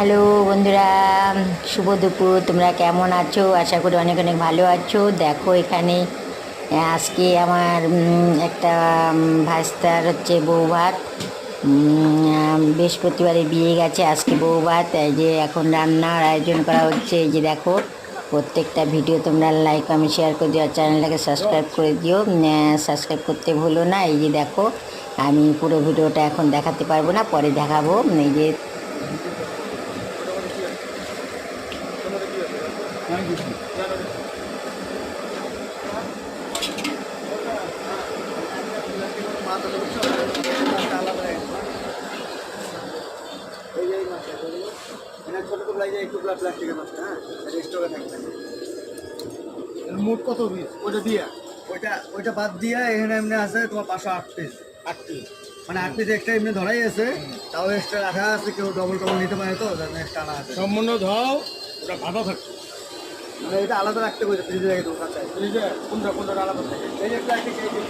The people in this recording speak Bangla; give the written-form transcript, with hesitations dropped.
হ্যালো বন্ধুরা, শুভ দুপুর। তোমরা কেমন আছো? আশা করি অনেক অনেক ভালো আছো। দেখো এখানে আজকে আমার একটা ভাস্তার হচ্ছে বউ ভাত। বৃহস্পতিবারে বিয়ে গেছে, আজকে বউ ভাত। এই যে এখন রান্নার আয়োজন করা হচ্ছে। এই যে দেখো, প্রত্যেকটা ভিডিও তোমরা লাইক কমেন্ট শেয়ার করে দিও, আর চ্যানেলটাকে সাবস্ক্রাইব করে দিও। সাবস্ক্রাইব করতে ভুলো না। এই যে দেখো, আমি পুরো ভিডিওটা এখন দেখাতে পারবো না, পরে দেখাবো। এই যে মোট কত পিস ওইটা দিয়া ওইটা বাদ দিয়া এখানে এমনি আছে তোমার 508 পিস। 8 পিস মানে 8 পিস এক্সট্রা এমনি ধরাই আছে, তাও এক্সট্রা রাখা আছে। কেউ ডবল টবল নিতে পারে তো এক্সট্রা আনা আছে। সম্পূর্ণ ধরাও ওটা ভালো থাকবে। মানে এটা আলাদা রাখতে বলছে ফ্রিজে রেখে দেবো কাঁচায়। ফ্রিজে কোনটা আলাদা থাকে? এই যে প্লাস্টিক এই যে